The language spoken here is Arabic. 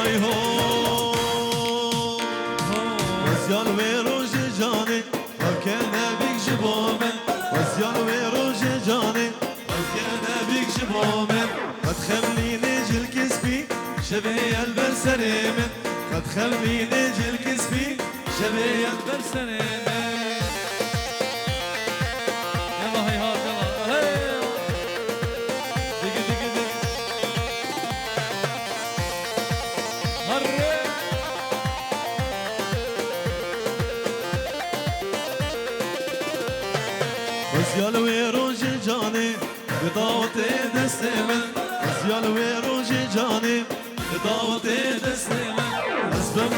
هوي هو وزيان ويروج جاني وكان بيك جبومن وزيان ويروج جاني وكان بيك جبومن فتخليني جل كسبي شبيه البرسريمن فتخليني جل كسبي شبيه البرسريمن يلا هيهات يلا هي دقي دقي دقي هري وزيال ويروج جاني بضاوتي دستمن وزيال ويروج جاني بضاوتي دستمن اسبم